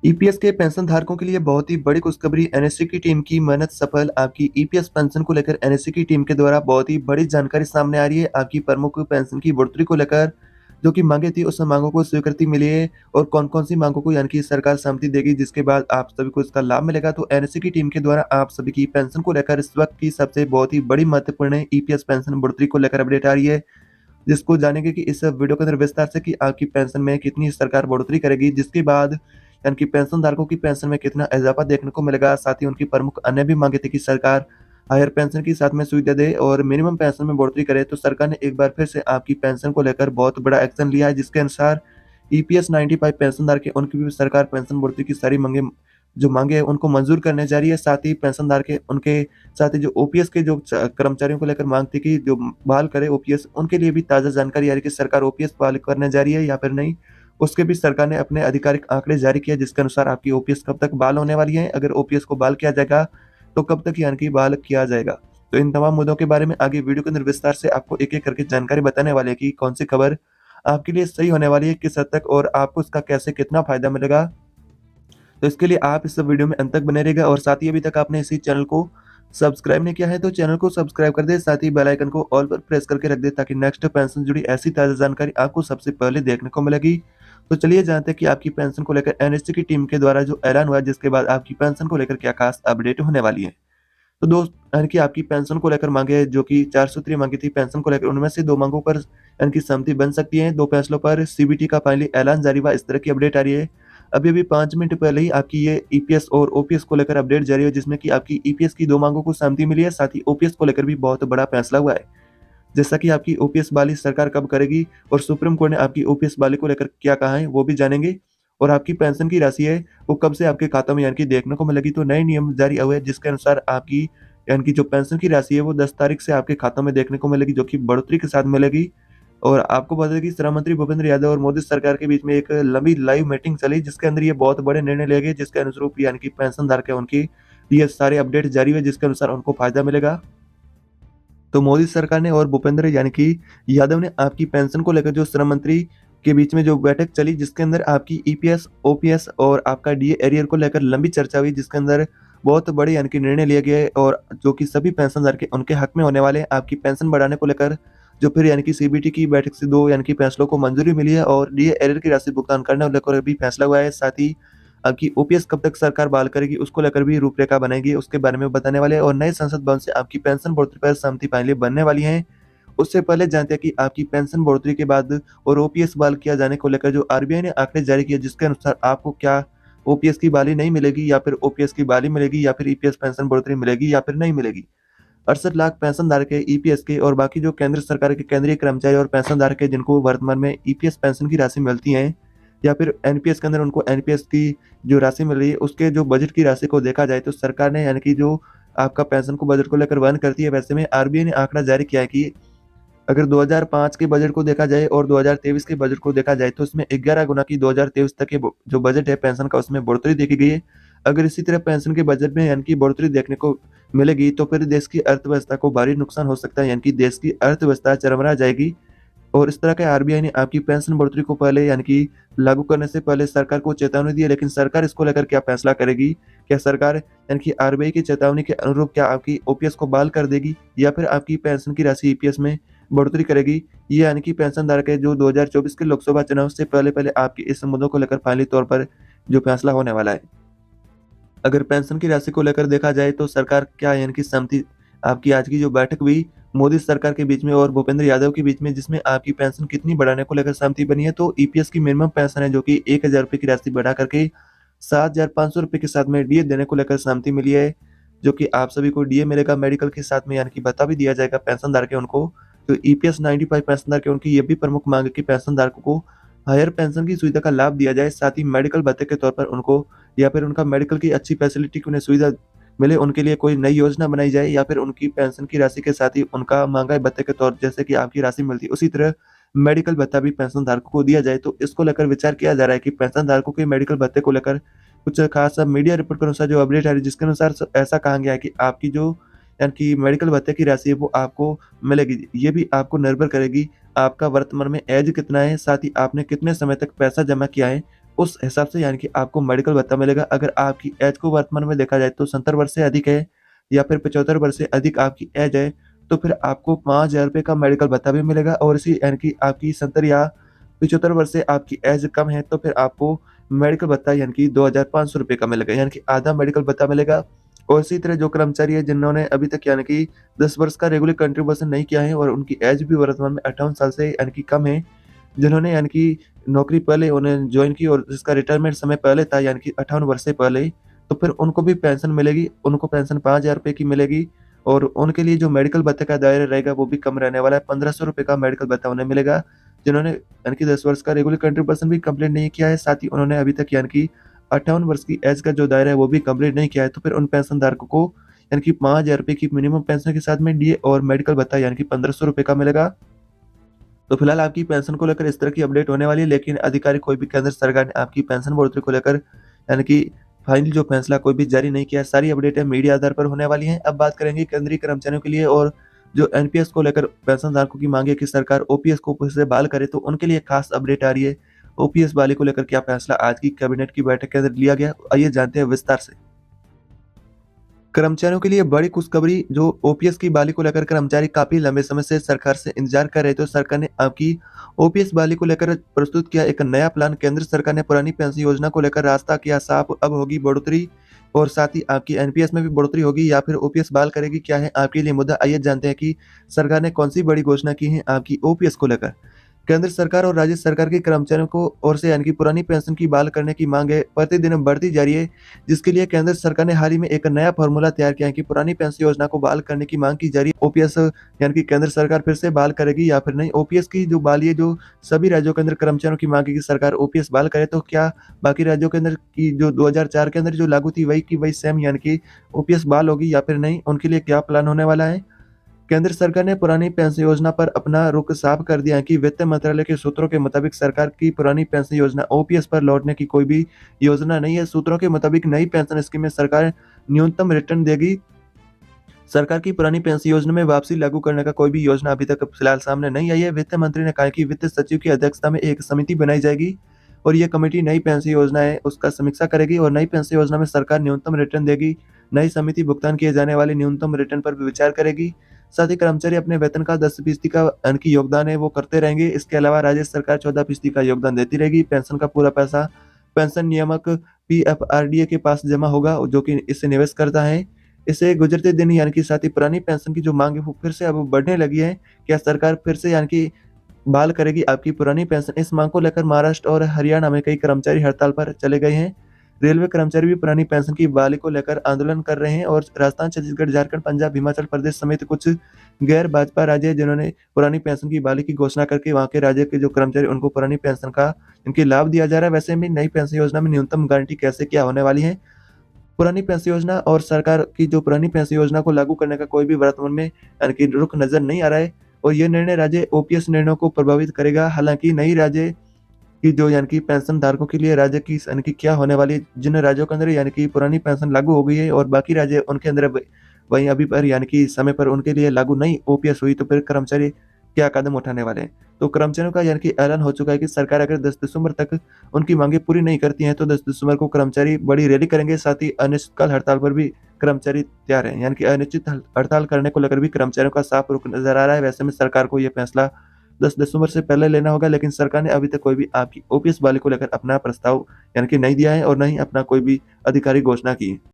EPS के pension धारकों के लिए बहुत ही बड़ी खुशखबरी। एनएससी की टीम की मेहनत सफल। आपकी ईपीएस पेंशन को लेकर एनएससी की टीम के द्वारा बहुत ही बड़ी जानकारी सामने आ रही है। आपकी प्रमुख पेंशन की बढ़ोतरी को लेकर जो कि मांगे थी, उस मांगों को स्वीकृति मिली है और कौन-कौन सी मांगों को यानी कि सरकार सहमति देगी, जिसके बाद आप सभी को इसका लाभ मिलेगा। तो एनएससी की टीम के द्वारा आप सभी की पेंशन को लेकर इस वक्त की सबसे बहुत ही बड़ी महत्वपूर्ण ईपीएस पेंशन बढ़ोतरी को लेकर अपडेट आ रही है, जिसको जानेंगे कि इस वीडियो के अंदर विस्तार से कि आपकी पेंशन में कितनी सरकार बढ़ोतरी करेगी, जिसके बाद यानी कि पेंशन धारकों की पेंशन में कितना इजाफा देखने को मिलेगा। साथ ही उनकी प्रमुख अन्य भी मांगे थी कि सरकार हायर पेंशन की साथ में सुविधा दे और मिनिमम पेंशन में बढ़ोतरी करे। तो सरकार ने एक बार फिर से आपकी पेंशन को लेकर बहुत बड़ा एक्शन लिया है, जिसके अनुसार ईपीएस 95 पेंशनधारक है, उनकी भी सरकार पेंशन बढ़ोतरी की सारी मांगे हैं उनको मंजूर करने जा रही है। साथ ही पेंशनधारक के उनके साथ ही जो ओपीएस के जो कर्मचारियों को लेकर मांग थी कि जो बहाल करे ओपीएस, उनके लिए भी ताज़ा जानकारी आ रही है कि सरकार ओपीएस बहाल करने जा रही है या फिर नहीं। उसके भी सरकार ने अपने आधिकारिक आंकड़े जारी किए, जिसके अनुसार आपकी ओपीएस कब तक बहाल होने वाली है, अगर ओपीएस को बहाल किया जाएगा तो कब तक यानी कि बहाल किया जाएगा। तो इन तमाम मुद्दों के बारे में आगे वीडियो के अंदर विस्तार से आपको एक-एक करके जानकारी बताने वाले हैं कि कौन सी खबर आपके लिए सही होने वाली है, किस हद तक, और आपको इसका कैसे कितना फ़ायदा मिलेगा। तो इसके लिए आप इस वीडियो में अंत तक बने रहिएगा और साथ ही अभी तक आपने इसी चैनल को सब्सक्राइब नहीं किया है तो चैनल को सब्सक्राइब कर दें, साथ ही बेल आइकन को ऑल पर प्रेस करके रख दें ताकि नेक्स्ट पेंशन से जुड़ी ऐसी ताज़ा जानकारी आपको सबसे पहले देखने को मिलेगी। तो चलिए जानते हैं कि आपकी पेंशन को लेकर एनएससी की टीम के द्वारा जो ऐलान हुआ है, जिसके बाद आपकी पेंशन को लेकर क्या खास अपडेट होने वाली है। तो दोस्त यानी कि आपकी पेंशन को लेकर मांगे जो कि 4 सूत्रीय मांगी थी पेंशन को लेकर, उनमें से 2 मांगों पर यानी कि सहमति बन सकती है। 2 फैसलों पर सीबीटी का फाइनली ऐलान जारी हुआ, इस तरह की अपडेट आ रही है। अभी-अभी 5 मिनट पहले ही आपकी ये ईपीएस और ओपीएस को लेकर अपडेट जारी है, जिसमें कि आपकी ईपीएस की 2 मांगों को सहमति मिली है, साथ ही ओपीएस को लेकर भी बहुत बड़ा फैसला हुआ है। जैसा कि आपकी ओपीएस बहाली सरकार कब करेगी और सुप्रीम कोर्ट ने आपकी ओपीएस बहाली को लेकर क्या कहा है, वो भी जानेंगे। और आपकी पेंशन की राशि है, वो कब से आपके खातों में यानी कि देखने को मिलेगी। तो नए नियम जारी हुए हैं, जिसके अनुसार आपकी यानी कि जो पेंशन की राशि है, वो 10 तारीख से आपके खातों में देखने को मिलेगी, जो कि बढ़ोतरी के साथ मिलेगी। और आपको बता दें कि श्रम मंत्री भूपेंद्र यादव और मोदी सरकार के बीच में एक लंबी लाइव मीटिंग चली, जिसके अंदर ये बहुत बड़े निर्णय लिए गए, जिसके अनुरूप यानी कि पेंशनधारक है, उनकी ये सारे अपडेट जारी हुए, जिसके अनुसार उनको फायदा मिलेगा। तो मोदी सरकार ने और भूपेंद्र यानी कि यादव ने आपकी पेंशन को लेकर जो श्रम मंत्री के बीच में जो बैठक चली, जिसके अंदर आपकी ईपीएस, ओपीएस और आपका डीए एरियर को लेकर लंबी चर्चा हुई, जिसके अंदर बहुत बड़े यानी कि निर्णय लिए गए और जो कि सभी पेंशनधारक के उनके हक में होने वाले हैं। आपकी पेंशन बढ़ाने को लेकर जो फिर यानी कि सीबीटी की बैठक से 2 यानी कि फैसलों को मंजूरी मिली है और डीए एरियर की राशि भुगतान करने को लेकर भी फैसला हुआ है। साथ ही आपकी ओपीएस कब तक सरकार बहाल करेगी, उसको लेकर भी रूपरेखा बनाएगी, उसके बारे में बताने वाले हैं और नए संसद भवन से आपकी पेंशन बढ़ोतरी पर सहमति फाइनली बनने वाली है। उससे पहले जानते हैं कि आपकी पेंशन बढ़ोतरी के बाद और ओपीएस बहाल किया जाने को लेकर जो आरबीआई ने आंकड़े जारी किए, जिसके अनुसार आपको क्या ओपीएस की बहाली नहीं मिलेगी या फिर ओपीएस की बहाली मिलेगी या फिर ईपीएस पेंशन बढ़ोतरी मिलेगी या फिर नहीं मिलेगी। 68 लाख पेंशनधारक है ईपीएस के और बाकी जो केंद्र सरकार के केंद्रीय कर्मचारी और पेंशनधारक है, जिनको वर्तमान में ईपीएस पेंशन की राशि मिलती है या फिर एनपीएस के अंदर उनको एनपीएस की जो राशि मिल रही है, उसके जो बजट की राशि को देखा जाए तो सरकार ने यानी कि जो आपका पेंशन को बजट को लेकर वहन करती है, वैसे में आरबीआई ने आंकड़ा जारी किया है कि अगर 2005 के बजट को देखा जाए और 2023 के बजट को देखा जाए तो इसमें 11 गुना की 2023 तक के जो बजट है पेंशन का, उसमें बढ़ोतरी देखी गई है। अगर इसी तरह पेंशन के बजट में यानी कि बढ़ोतरी देखने को मिलेगी तो फिर देश की अर्थव्यवस्था को भारी नुकसान हो सकता है, यानी कि देश की अर्थव्यवस्था चरमरा जाएगी। और इस तरह के आरबीआई ने आपकी पेंशन बढ़ोतरी को पहले यानी कि लागू करने से पहले सरकार को चेतावनी दी है, लेकिन सरकार इसको लेकर क्या फैसला करेगी? क्या सरकार यानी कि आरबीआई की चेतावनी के अनुरूप क्या आपकी ओपीएस को बहाल कर देगी या फिर आपकी पेंशन की राशि ईपीएस में बढ़ोतरी करेगी? ये यानी कि पेंशनधारक है जो 2024 के लोकसभा चुनाव से पहले-पहले आपके इस मुद्दों को लेकर फाइनली तौर पर जो फैसला होने वाला है। अगर पेंशन की राशि को लेकर देखा जाए तो सरकार क्या यानी कि सहमति आपकी आज की जो बैठक हुई मोदी सरकार के बीच में और भूपेंद्र यादव के बीच में, जिसमें आपकी पेंशन कितनी बढ़ाने को लेकर सहमति बनी है। तो ईपीएस की मिनिमम पेंशन है जो कि 1000 रुपए की राशि बढ़ा करके 7500 रुपए के साथ में डीए देने को लेकर सहमति मिली है, जो कि आप सभी को डीए मिलेगा मेडिकल के साथ में, यानी कि भत्ता भी दिया जाएगा पेंशनधारक है उनको। तो ईपीएस 95 पेंशनधारक है उनकी ये भी प्रमुख मांग है कि पेंशनधारकों को हायर पेंशन की सुविधा का लाभ दिया जाए, साथ ही मेडिकल भत्ते के तौर पर उनको या फिर उनका मेडिकल की अच्छी फैसिलिटी की उन्हें सुविधा मिले, उनके लिए कोई नई योजना बनाई जाए या फिर उनकी पेंशन की राशि के साथ ही उनका महँगाई भत्ते के तौर जैसे कि आपकी राशि मिलती है, उसी तरह मेडिकल भत्ता भी पेंशनधारकों को दिया जाए। तो इसको लेकर विचार किया जा रहा है कि पेंशनधारकों के मेडिकल भत्ते को लेकर कुछ खासा मीडिया रिपोर्ट के अनुसार जो अपडेट आ रही है, जिसके अनुसार ऐसा कहा गया है कि आपकी जो यानी कि मेडिकल भत्ते की राशि है वो आपको मिलेगी। ये भी आपको निर्भर करेगी आपका वर्तमान में एज कितना है, साथ ही आपने कितने समय तक पैसा जमा किया है, उस हिसाब से यानी कि आपको मेडिकल भत्ता मिलेगा। अगर आपकी ऐज को वर्तमान में देखा जाए तो 70 वर्ष से अधिक है या फिर 75 वर्ष से अधिक आपकी ऐज है, तो फिर आपको ₹5000 का मेडिकल भत्ता भी मिलेगा और इसी यानी कि आपकी 70 या 75 वर्ष से आपकी ऐज कम है, तो फिर आपको मेडिकल भत्ता यानी कि ₹2500 का मिलेगा, यानी कि आधा मेडिकल भत्ता मिलेगा। और इसी तरह जो कर्मचारी है जिन्होंने अभी तक यानी कि 10 वर्ष का रेगुलर कंट्रीब्यूशन नहीं किया है और उनकी ऐज भी वर्तमान में 58 साल से यानी कि कम है, जिन्होंने यानी कि नौकरी पहले उन्हें जॉइन की और जिसका रिटायरमेंट समय पहले था यानी कि 58 वर्ष से पहले, तो फिर उनको भी पेंशन मिलेगी। उनको पेंशन ₹5000 की मिलेगी और उनके लिए जो मेडिकल भत्ते का दायरा रहेगा वो भी कम रहने वाला है। ₹1500 का मेडिकल भत्ता उन्हें मिलेगा, जिन्होंने यानी कि 10 वर्ष का रेगुलर कंट्रीब्यूशन भी कंप्लीट नहीं किया है, साथ ही उन्होंने अभी तक यानी कि 58 वर्ष की एज का जो दायरा है वो भी कंप्लीट नहीं किया है। तो फिर उन पेंशन धारकों को यानी कि ₹5000 की मिनिमम पेंशन के साथ में डीए और मेडिकल भत्ता यानी कि ₹1500 का मिलेगा। तो फिलहाल आपकी पेंशन को लेकर इस तरह की अपडेट होने वाली है, लेकिन अधिकारी कोई भी केंद्र सरकार ने आपकी पेंशन बढ़ोतरी को लेकर यानी कि फाइनली जो फैसला कोई भी जारी नहीं किया है। सारी अपडेटें मीडिया आधार पर होने वाली हैं। अब बात करेंगे केंद्रीय कर्मचारियों के लिए और जो एनपीएस को लेकर पेंशनधारकों की मांग है कि सरकार ओपीएस को फिर से बहाल करे, तो उनके लिए खास अपडेट आ रही है। ओपीएस बहाली को लेकर क्या फैसला आज की कैबिनेट की बैठक के अंदर लिया गया, आइए जानते हैं विस्तार से। कर्मचारियों के लिए बड़ी खुशखबरी, जो ओपीएस की बहाली को लेकर कर्मचारी काफी लंबे समय से सरकार से इंतजार कर रहे थे। तो सरकार ने आपकी ओपीएस बहाली को लेकर प्रस्तुत किया एक नया प्लान। केंद्र सरकार ने पुरानी पेंशन योजना को लेकर रास्ता किया साफ, अब होगी बढ़ोतरी और साथ ही आपकी एनपीएस में भी बढ़ोतरी होगी या फिर ओपीएस बहाल करेगी, क्या है आपके लिए मुद्दा, आइए जानते हैं कि सरकार ने कौन सी बड़ी घोषणा की है आपकी ओपीएस को लेकर। केंद्र सरकार और राज्य सरकार के कर्मचारियों को ओर से यानी कि पुरानी पेंशन की बहाल करने की मांग है प्रतिदिन बढ़ती जा रही है, जिसके लिए केंद्र सरकार ने हाल ही में एक नया फॉर्मूला तैयार किया है कि पुरानी पेंशन योजना को बहाल करने की मांग की जा रही है। ओपीएस यानी कि केंद्र सरकार फिर से बहाल करेगी या फिर नहीं, ओपीएस की जो बहाली है, जो सभी राज्यों के अंदर कर्मचारियों की मांग है कि सरकार ओपीएस बहाल करे, तो क्या बाकी राज्यों के अंदर की जो 2004 के अंदर जो लागू थी वही की वही सेम यानी कि ओपीएस बहाल होगी या फिर नहीं, उनके लिए क्या प्लान होने वाला है। केंद्र सरकार ने पुरानी पेंशन योजना पर अपना रुख साफ कर दिया है कि वित्त मंत्रालय के सूत्रों के मुताबिक सरकार की पुरानी पेंशन योजना ओपीएस पर लौटने की कोई भी योजना नहीं है। सूत्रों के मुताबिक नई पेंशन स्कीम में सरकार न्यूनतम रिटर्न देगी। सरकार की पुरानी पेंशन योजना में वापसी लागू करने का कोई भी योजना अभी तक फिलहाल सामने नहीं आई है। वित्त मंत्री ने कहा कि वित्त सचिव की अध्यक्षता में एक समिति बनाई जाएगी और ये कमेटी नई पेंशन योजना है उसका समीक्षा करेगी और नई पेंशन योजना में सरकार न्यूनतम रिटर्न देगी। नई समिति भुगतान किए जाने वाले न्यूनतम रिटर्न पर भी विचार करेगी। साथ ही कर्मचारी अपने वेतन का 10% का यानी कि योगदान है वो करते रहेंगे। इसके अलावा राज्य सरकार 14% का योगदान देती रहेगी। पेंशन का पूरा पैसा पेंशन नियामक पीएफआरडीए के पास जमा होगा, जो कि इससे निवेश करता है। इससे गुजरते दिन यानी कि साथ ही पुरानी पेंशन की जो मांग है वो फिर से अब बढ़ने लगी है। क्या सरकार फिर से यानी कि बहाल करेगी आपकी पुरानी पेंशन? इस मांग को लेकर महाराष्ट्र और हरियाणा में कई कर्मचारी हड़ताल पर चले गए हैं। रेलवे कर्मचारी भी पुरानी पेंशन की बहाली को लेकर आंदोलन कर रहे हैं और राजस्थान, छत्तीसगढ़, झारखंड, पंजाब, हिमाचल प्रदेश समेत कुछ गैर भाजपा राज्य हैं जिन्होंने पुरानी पेंशन की बहाली की घोषणा करके वहाँ के राज्य के जो कर्मचारी उनको पुरानी पेंशन का इनके लाभ दिया जा रहा है। वैसे में नई पेंशन योजना में न्यूनतम गारंटी कैसे क्या होने वाली है? पुरानी पेंशन योजना और सरकार की जो पुरानी पेंशन योजना को लागू करने का कोई भी वर्तमान में यानी कि रुख नजर नहीं आ रहा है और ये निर्णय राज्य ओपीएस निर्णयों को प्रभावित करेगा। हालांकि नई राज्य की जो यानी कि पेंशन धारकों के लिए राज्य की यानी कि क्या होने वाली है, जिन राज्यों के अंदर यानी कि पुरानी पेंशन लागू हो गई है और बाकी राज्य उनके अंदर वहीं अभी पर यानी कि समय पर उनके लिए लागू नहीं ओपीएस हुई, तो फिर कर्मचारी क्या कदम उठाने वाले हैं? तो कर्मचारियों का यानी कि ऐलान हो चुका है कि सरकार अगर 10 दिसंबर तक उनकी मांगे पूरी नहीं करती हैं तो 10 दिसंबर को कर्मचारी बड़ी रैली करेंगे। साथ ही अनिश्चितकाल हड़ताल पर भी कर्मचारी तैयार हैं, यानी कि अनिश्चित हड़ताल करने को लेकर भी कर्मचारियों का साफ रुख नजर आ रहा है। वैसे में सरकार को यह फैसला 10 दिसंबर से पहले लेना होगा, लेकिन सरकार ने अभी तक कोई भी आपकी ओपीएस बहाली को लेकर अपना प्रस्ताव यानी कि नहीं दिया है और न ही अपना कोई भी आधिकारिक घोषणा की है।